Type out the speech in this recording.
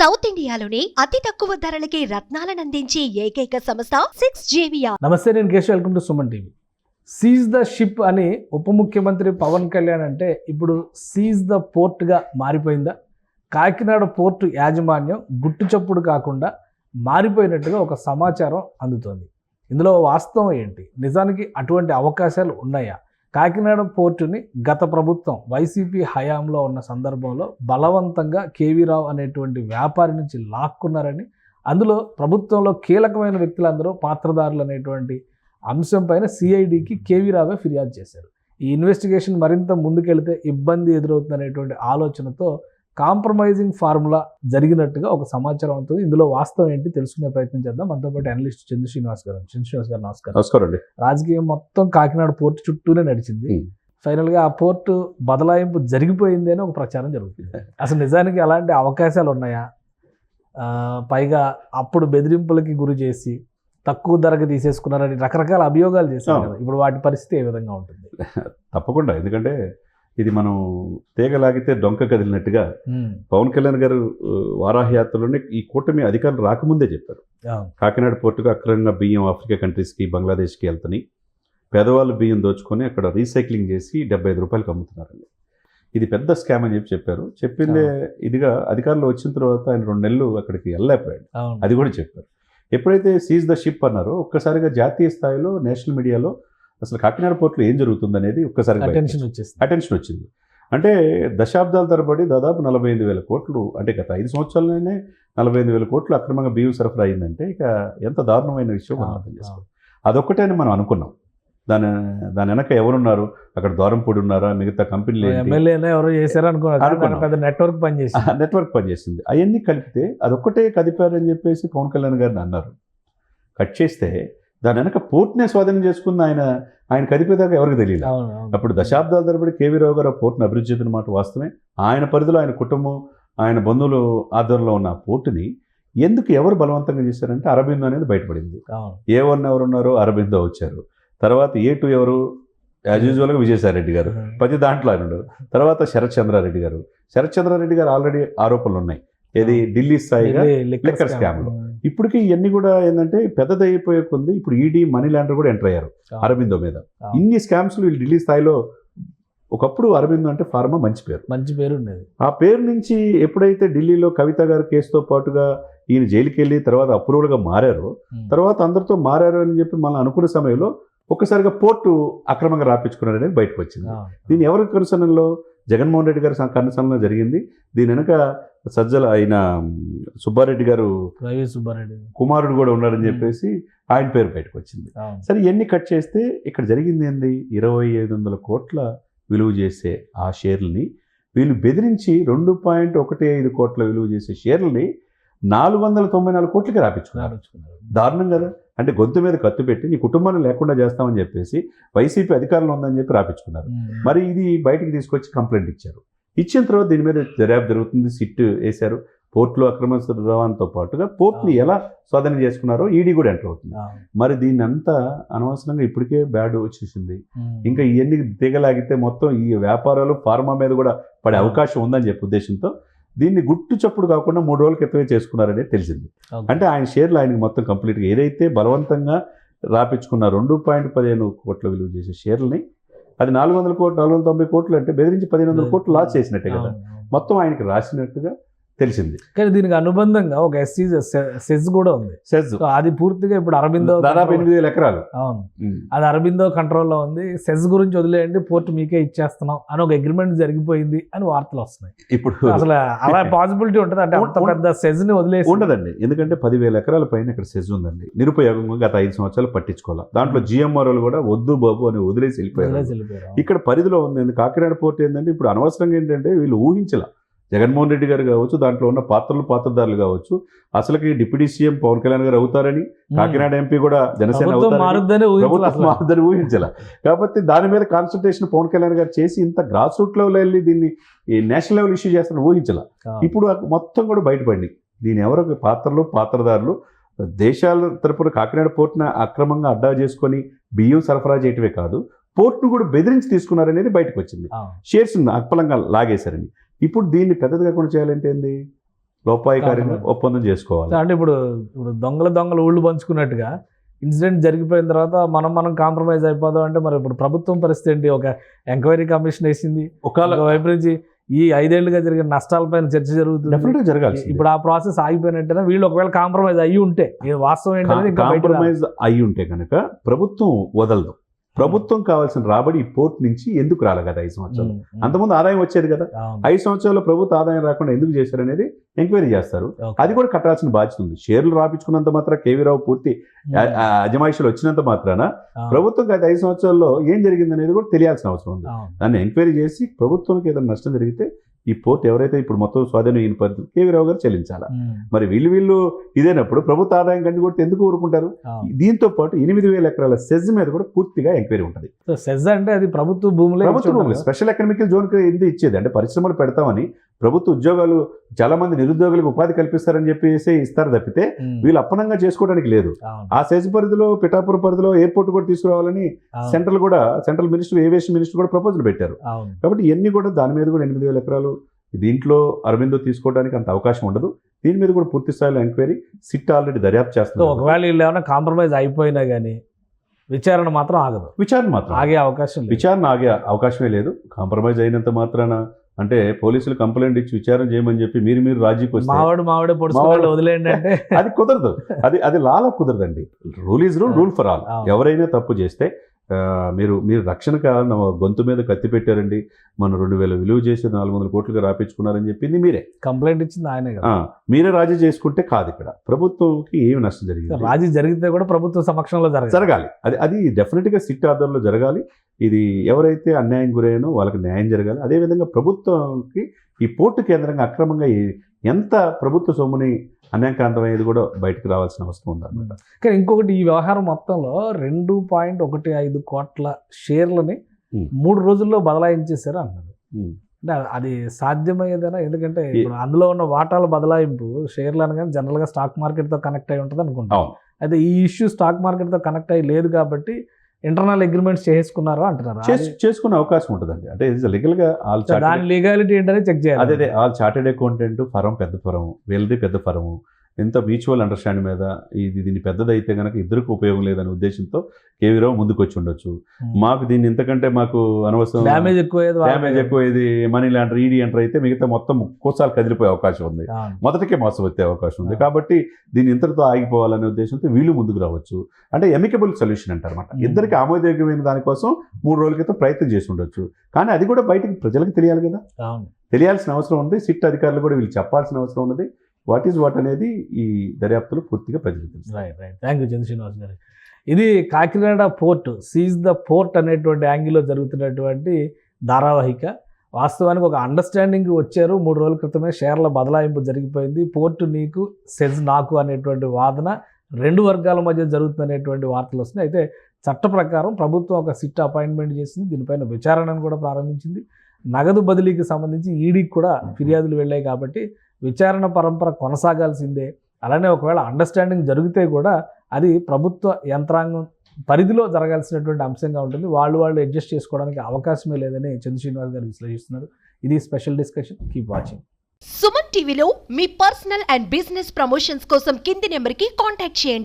South ఇండియాలోని అతి తక్కువ ధరలకి రత్నాలను అందించే ఏకైక సంస్థ 6JVR. నమస్తే, నేను Keshav. Welcome to Suman TV. Seize the ship అని ఉప ముఖ్యమంత్రి పవన్ కళ్యాణ్ అంటే ఇప్పుడు సీజ్ ద పోర్ట్గా మారిపోయిందా? కాకినాడ పోర్టు యాజమాన్యం గుట్టు చప్పుడు కాకుండా మారిపోయినట్టుగా ఒక సమాచారం అందుతోంది. ఇందులో వాస్తవం ఏంటి? నిజానికి అటువంటి అవకాశాలు ఉన్నాయా? కాకినాడ పోర్టుని గత ప్రభుత్వం వైసీపీ హయాంలో ఉన్న సందర్భంలో బలవంతంగా కేవీ రావు అనేటువంటి వ్యాపారి నుంచి లాక్కున్నారని, అందులో ప్రభుత్వంలో కీలకమైన వ్యక్తులందరూ పాత్రదారులు అనేటువంటి అంశం పైన సిఐడికి కేవీ రావే ఫిర్యాదు చేశారు. ఈ ఇన్వెస్టిగేషన్ మరింత ముందుకెళ్తే ఇబ్బంది ఎదురవుతుందనేటువంటి ఆలోచనతో కాంప్రమైజింగ్ ఫార్ములా జరిగినట్టుగా ఒక సమాచారం అవుతుంది. ఇందులో వాస్తవం ఏంటి తెలుసుకునే ప్రయత్నం చేద్దాం. మనతో పాటు అనలిస్ట్ చంద్ర శ్రీనివాస్ గారు. నమస్కారం. నమస్కారం అండి. రాజకీయం మొత్తం కాకినాడ పోర్టు చుట్టూనే నడిచింది. ఫైనల్గా ఆ పోర్టు బదలాయింపు జరిగిపోయింది అని ఒక ప్రచారం జరుగుతుంది. అసలు నిజానికి అలాంటి అవకాశాలు ఉన్నాయా? పైగా అప్పుడు బెదిరింపులకి గురి చేసి తక్కువ ధరకు తీసేసుకున్నారని రకరకాల అభియోగాలు చేశారు కదా. ఇప్పుడు వాటి పరిస్థితి ఏ విధంగా ఉంటుంది? తప్పకుండా, ఎందుకంటే ఇది మనం తీగలాగితే డొంక కదిలినట్టుగా పవన్ కళ్యాణ్ గారు వారాహయాత్రలోనే ఈ కూటమి అధికారులు రాకముందే చెప్పారు, కాకినాడ పోర్టుకు అక్రమంగా బియ్యం ఆఫ్రికా కంట్రీస్కి, బంగ్లాదేశ్కి వెళ్తాయి, పేదవాళ్ళు బియ్యం దోచుకొని అక్కడ రీసైక్లింగ్ చేసి 75 రూపాయలకు అమ్ముతున్నారండి. ఇది పెద్ద స్కామ్ అని చెప్పారు. చెప్పిందే ఇదిగా అధికారులు వచ్చిన తర్వాత ఆయన 2 నెలలు అక్కడికి వెళ్ళలేకపోయాడు. అది కూడా చెప్పారు. ఎప్పుడైతే సీజ్ ద షిప్ అన్నారో ఒక్కసారిగా జాతీయ స్థాయిలో నేషనల్ మీడియాలో అసలు కాకినాడ పోర్టులో ఏం జరుగుతుంది అనేది ఒక్కసారి అటెన్షన్ వచ్చింది. అంటే దశాబ్దాల తరబడి దాదాపు 45,000 కోట్లు, అంటే గత 5 సంవత్సరాలనే 45,000 కోట్లు అక్రమంగా బియ్యం సరఫరా అయిందంటే ఇక ఎంత దారుణమైన విషయం మనం అర్థం చేసుకోవాలి. అదొక్కటే అని మనం అనుకున్నాం. దాని వెనక ఎవరున్నారు? అక్కడ ద్వారంపూడి ఉన్నారా? మిగతా కంపెనీలు నెట్వర్క్ పనిచేసింది. అవన్నీ కలిపితే అదొక్కటే కదిపారని చెప్పేసి పవన్ కళ్యాణ్ గారిని అన్నారు. కట్ చేస్తే దాని వెనక పోర్ట్నే స్వాధీనం చేసుకున్న ఆయన కదిపేదాకా ఎవరికి తెలియదు. అప్పుడు దశాబ్దాల తరబడి కేవీ రావు గారు ఆ పోర్టును అభివృద్ధి చేసిన మాట వాస్తవమే. ఆయన పరిధిలో ఆయన కుటుంబం, ఆయన బంధువులు ఆధ్వర్యంలో ఉన్న ఆ పోర్టుని ఎందుకు ఎవరు బలవంతంగా చేశారంటే అరబిందో అనేది బయటపడింది. A1 ఎవరున్నారో అరబిందో వచ్చారు. తర్వాత A2 ఎవరు? యాజ్ యూజువల్గా విజయసాయిరెడ్డి గారు, ప్రతి దాంట్లో ఆయన. తర్వాత శరత్ చంద్రారెడ్డి గారు ఆల్రెడీ ఆరోపణలు ఉన్నాయి. ఏది ఢిల్లీ స్థాయిగా లిక్కర్ స్కామ్లో. ఇప్పటికీ ఇవన్నీ కూడా ఏంటంటే పెద్దదైపోయే కొంది ఇప్పుడు ఈడీ, మనీ లాండర్ కూడా ఎంటర్ అయ్యారు అరబిందో మీద. ఇన్ని స్కామ్స్లు వీళ్ళు ఢిల్లీ స్థాయిలో. ఒకప్పుడు అరబిందో అంటే ఫార్మా మంచి పేరు ఉండేది. ఆ పేరు నుంచి ఎప్పుడైతే ఢిల్లీలో కవిత గారు కేసుతో పాటుగా ఈయన జైలుకి వెళ్ళి తర్వాత అప్రూవల్గా మారారో, తర్వాత అందరితో మారారు అని చెప్పి మనం అనుకునే సమయంలో ఒక్కసారిగా పోర్టు అక్రమంగా రాపించుకున్నారు అనేది బయటకు వచ్చింది. దీన్ని ఎవరి కనుసనలో? జగన్మోహన్ రెడ్డి గారి కనుసనలో జరిగింది. దీని వెనక సజ్జల అయిన సుబ్బారెడ్డి గారు కుమారుడు కూడా ఉన్నారని చెప్పేసి ఆయన పేరు బయటకు వచ్చింది. సరే, ఇవన్నీ కట్ చేస్తే ఇక్కడ జరిగింది ఏంది? 2,500 కోట్ల విలువ చేసే ఆ షేర్లని వీళ్ళు బెదిరించి 2.15 కోట్ల విలువ చేసే షేర్లని 494 కోట్లకి రాపించుకున్నారు. దారుణం కదా. అంటే గొంతు మీద కత్తి పెట్టి నీ కుటుంబాన్ని లేకుండా చేస్తామని చెప్పేసి వైసీపీ అధికారంలో ఉందని చెప్పి రాపించుకున్నారు. మరి ఇది బయటికి తీసుకొచ్చి కంప్లైంట్ ఇచ్చారు. ఇచ్చిన తర్వాత దీని మీద దర్యాప్తు జరుగుతుంది. సిట్ వేశారు. పోర్టులో అక్రమ రవాణాతో పాటుగా పోర్ట్ని ఎలా స్వాధీనం చేసుకున్నారో ఈడీ కూడా ఎంటర్ అవుతుంది. మరి దీన్ని అంతా అనవసరంగా ఇప్పటికే బ్యాడ్ వచ్చేసింది. ఇంకా ఇవన్నీ తీగలాగితే మొత్తం ఈ వ్యాపారాలు ఫార్మా మీద కూడా పడే అవకాశం ఉందని చెప్పే ఉద్దేశంతో దీన్ని గుట్టు చప్పుడు కాకుండా 3 రోజుల క్రితమే చేసుకున్నారనేది తెలిసింది. అంటే ఆయన షేర్లు ఆయనకి మొత్తం కంప్లీట్గా ఏదైతే బలవంతంగా రాపించుకున్న 2.15 కోట్ల విలువ చేసే షేర్లని, అది 400 కోట్లు 490 కోట్లు అంటే బెదిరించి 1,500 కోట్లు లాస్ చేసినట్టే కదా. మొత్తం ఆయనకి రాసినట్టుగా తెలిసింది. కానీ దీనికి అనుబంధంగా ఒక సెజ్ కూడా ఉంది. అది పూర్తిగా ఇప్పుడు అరబిందో దాదాపు 8,000 ఎకరాలు. అవును, అది అరబిందో కంట్రోల్లో ఉంది. సెజ్ గురించి వదిలేయండి, పోర్టు మీకే ఇచ్చేస్తున్నాం అని ఒక అగ్రిమెంట్ జరిగిపోయింది అని వార్తలు వస్తున్నాయి. ఇప్పుడు అసలు అలా పాసిబిలిటీ ఉంటుంది అంటే అంత పెద్ద సెజ్ ని వదిలేసి ఉండదండి. ఎందుకంటే 10,000 ఎకరాల పైన ఇక్కడ సెజ్ ఉందండి. నిరుపయోగంగా గత 5 సంవత్సరాలు పట్టించుకోవాలి. దాంట్లో జిఎంఆర్ఓలు కూడా వద్దు బాబు అని వదిలేసి వెళ్ళిపోయారు. ఇక్కడ పరిధిలో ఉంది. కాకినాడ పోర్టు ఏంటంటే ఇప్పుడు అనవసరంగా ఏంటంటే వీళ్ళు ఊహించలా. జగన్మోహన్ రెడ్డి గారు కావచ్చు, దాంట్లో ఉన్న పాత్రదారులు కావచ్చు, అసలుకి డిప్యూటీ సీఎం పవన్ కళ్యాణ్ గారు అవుతారని, కాకినాడ ఎంపీ కూడా జనసేన మారుద్దని ఊహించాల. కాబట్టి దాని మీద కాన్సన్ట్రేషన్ పవన్ కళ్యాణ్ గారు చేసి ఇంత గ్రాస్ రూట్ లెవెల్ వెళ్ళి దీన్ని నేషనల్ లెవెల్ ఇష్యూ చేస్తారని ఊహించాల. ఇప్పుడు మొత్తం కూడా బయటపడింది. దీని ఎవరో పాత్రదారులు దేశాల తరపున కాకినాడ పోర్టును అక్రమంగా అడ్డా చేసుకొని బియ్యం సరఫరా చేయటమే కాదు, పోర్టును కూడా బెదిరించి తీసుకున్నారనేది బయటకు వచ్చింది. షేర్స్ అక్రమంగా లాగేశారని. ఇప్పుడు దీన్ని పెద్దది కాకుండా చేయాలంటే ఏంది? లోపాయికారిగా ఒప్పందం చేసుకోవాలి. అంటే ఇప్పుడు దొంగలు ఊళ్ళు పంచుకున్నట్టుగా ఇన్సిడెంట్ జరిగిపోయిన తర్వాత మనం కాంప్రమైజ్ అయిపోదాం అంటే మరి ఇప్పుడు ప్రభుత్వం పరిస్థితి ఏంటి? ఒక ఎంక్వైరీ కమిషన్ వేసింది, ఒక వైపు నుంచి ఈ 5 ఏళ్లుగా జరిగిన నష్టాలపైన చర్చ జరుగుతుంది, జరగాలి. ఇప్పుడు ఆ ప్రాసెస్ ఆగిపోయినట్టేనా? వీళ్ళు ఒకవేళ కాంప్రమైజ్ అయ్యి ఉంటే వాస్తవం ఏంటంటే కాంప్రమైజ్ అయ్యి ఉంటే కనుక ప్రభుత్వం వదలదు. ప్రభుత్వం కావాల్సిన రాబడి ఈ పోర్ట్ నుంచి ఎందుకు రాలే కదా 5 సంవత్సరాలు? అంతకుముందు ఆదాయం వచ్చేది కదా. 5 సంవత్సరాల్లో ప్రభుత్వ ఆదాయం రాకుండా ఎందుకు చేశారు అనేది ఎంక్వైరీ చేస్తారు. అది కూడా కట్టాల్సిన బాధ్యత ఉంది. షేర్లు రాపించుకున్నంత మాత్రం కేవీరావు పూర్తి అజమాయిషీలు వచ్చినంత మాత్రాన ప్రభుత్వం గత 5 సంవత్సరాల్లో ఏం జరిగింది అనేది కూడా తెలియాల్సిన అవసరం ఉంది. దాన్ని ఎంక్వైరీ చేసి ప్రభుత్వానికి ఏదైనా నష్టం జరిగితే ఈ పోర్ట్ ఎవరైతే ఇప్పుడు మొత్తం స్వాధీనం అయిన పరిస్థితి కేవీరావు గారు చెల్లించాలా. మరి వీళ్ళు ఇదేనప్పుడు ప్రభుత్వ ఆదాయం కంటే కూడా ఎందుకు ఊరుకుంటారు? దీంతో పాటు 8,000 ఎకరాల సెజ్ మీద కూడా పూర్తిగా ఎంక్వైరీ ఉంటుంది. సెజ్ అంటే అది ప్రభుత్వ భూములు, స్పెషల్ ఎకనామికల్ జోన్ ఎందుకు ఇచ్చేది అంటే పరిశ్రమలు పెడతామని, ప్రభుత్వ ఉద్యోగాలు చాలా మంది నిరుద్యోగులకు ఉపాధి కల్పిస్తారని చెప్పేసి ఇస్తారు తప్పితే వీళ్ళు అప్పనంగా చేసుకోవడానికి లేదు. ఆ సెజ్ పరిధిలో పిఠాపురం పరిధిలో ఎయిర్పోర్ట్ కూడా తీసుకురావాలని సెంట్రల్ మినిస్టర్, ఏవియేషన్ మినిస్టర్ కూడా ప్రపోజల్ పెట్టారు. కాబట్టి ఇవన్నీ కూడా దాని మీద కూడా 8,000 ఎకరాలు దీంట్లో అరవిందో తీసుకోవడానికి అంత అవకాశం ఉండదు. దీని మీద కూడా పూర్తి స్థాయిలో ఎంక్వైరీ సిట్ ఆల్రెడీ దర్యాప్తు చేస్తుంది. ఒకవేళ వీళ్ళు ఏమైనా కాంప్రమైజ్ అయిపోయినా కానీ విచారణ మాత్రం ఆగదు. ఆగే అవకాశమే లేదు. కాంప్రమైజ్ అయినంత మాత్రాన అంటే పోలీసులు కంప్లైంట్ ఇచ్చి విచారణ చేయమని చెప్పి మీరు రాజీకి వస్తే వదిలేండి అంటే అది కుదరదు. అది లాలో కుదరదండి. Rule is rule for all. ఎవరైనా తప్పు చేస్తే మీరు రక్షణ కావాలని గొంతు మీద కత్తి పెట్టారండి, మన 2,000 విలువ చేసి 400 కోట్లుగా రాపించుకున్నారని చెప్పింది మీరే. కంప్లైంట్ ఇచ్చింది ఆయనే కదా. మీరే రాజీ చేసుకుంటే కాదు. ఇక్కడ ప్రభుత్వంకి ఏమి నష్టం జరిగింది? రాజీ జరిగితే కూడా ప్రభుత్వ సమక్షంలో జరగాలి. అది డెఫినెట్గా సిట్ ఆధ్వర్యంలో జరగాలి. ఇది ఎవరైతే అన్యాయం గురైనో వాళ్ళకి న్యాయం జరగాలి. అదేవిధంగా ప్రభుత్వంకి ఈ పోర్టు కేంద్రంగా అక్రమంగా ఎంత ప్రభుత్వ సొమ్ముని అన్యాయకాంతమయ్యేది కూడా బయటకు రావాల్సిన అవసరం ఉందన్నమాట. కానీ ఇంకొకటి, ఈ వ్యవహారం మొత్తంలో 2.15 కోట్ల షేర్లని 3 రోజుల్లో బదలాయించేశారు అన్నారు. అంటే అది సాధ్యమయ్యేదేనా? ఎందుకంటే ఇప్పుడు అందులో ఉన్న వాటాల బదలాయింపు షేర్లు అనగానే జనరల్గా స్టాక్ మార్కెట్తో కనెక్ట్ అయి ఉంటుంది అనుకుంటాం. అయితే ఈ ఇష్యూ స్టాక్ మార్కెట్తో కనెక్ట్ అయ్యి లేదు కాబట్టి ఇంటర్నల్ అగ్రిమెంట్స్ చేసుకున్నారు అంటున్నారు. చేసుకునే అవకాశం ఉంటుందండి. అంటే లీగల్గా దాని లీగాలిటీ ఏంటనే చెక్ చేయాలి. అదే ఆల్ చార్టెడ్ అకౌంటెంట్ ఫరం పెద్ద ఫరం, వీళ్ళది పెద్ద ఫరము, ఎంత మ్యూచువల్ అండర్స్టాండింగ్ మీద దీన్ని పెద్దదైతే కనుక ఇద్దరికి ఉపయోగం లేదనే ఉద్దేశంతో కేవీరావు ముందుకు వచ్చి ఉండొచ్చు. మాకు దీన్ని ఇంతకంటే మాకు అనవసరం డ్యామేజ్ ఎక్కువైంది మనీ లాండర్ ఈడీ ఎంటర్ అయితే మిగతా మొత్తం కోసాలు కదిలిపోయే అవకాశం ఉంది, మొదటికే మోసం వచ్చే అవకాశం ఉంది. కాబట్టి దీన్ని ఇంతటితో ఆగిపోవాలనే ఉద్దేశంతో వీళ్ళు ముందుకు రావచ్చు. అంటే ఎమికబుల్ సొల్యూషన్ అంటారన్నమాట. ఇద్దరికి ఆమోదయోగ్యమైన దానికోసం 3 రోజుల క్రితం ప్రయత్నం చేసి ఉండొచ్చు. కానీ అది కూడా బయటకు ప్రజలకు తెలియాలి కదా, తెలియాల్సిన అవసరం ఉంది. సిట్ అధికారులు కూడా వీళ్ళు చెప్పాల్సిన అవసరం ఉన్నది. వాట్ అనేది ఈ దర్యాప్తులు పూర్తిగా ప్రజలకు తెలుసు. థ్యాంక్ యూ చంద్రశ్రీనివాస్ గారు. ఇది Kakinada port seize the port అనేటువంటి యాంగిల్లో జరుగుతున్నటువంటి ధారావాహిక. వాస్తవానికి ఒక అండర్స్టాండింగ్ వచ్చారు. 3 రోజుల క్రితమే షేర్ల బదలాయింపు జరిగిపోయింది. పోర్టు నీకు, సెజ్ నాకు అనేటువంటి వాదన 2 వర్గాల మధ్య జరుగుతుందనేటువంటి వార్తలు వస్తున్నాయి. అయితే చట్ట ప్రకారం ప్రభుత్వం ఒక సిట్ అపాయింట్మెంట్ చేసింది. దీనిపైన విచారణను కూడా ప్రారంభించింది. నగదు బదిలీకి సంబంధించి ఈడీకి కూడా ఫిర్యాదులు వెళ్ళాయి కాబట్టి విచారణ పరంపర కొనసాగాల్సిందే. అలానే ఒకవేళ అండర్స్టాండింగ్ జరిగితే కూడా అది ప్రభుత్వ యంత్రాంగం పరిధిలో జరగాల్సినటువంటి అంశంగా ఉంటుంది. వాళ్ళు అడ్జస్ట్ చేసుకోవడానికి అవకాశమే లేదని చంద్రశ్రీనివాస్ గారు విశ్లేషిస్తున్నారు. ఇది special discussion. Keep watching. Suman టీవీలో మీ పర్సనల్ అండ్ బిజినెస్ ప్రమోషన్స్ కోసం కింది నెంబర్కి కాంటాక్ట్ చేయండి.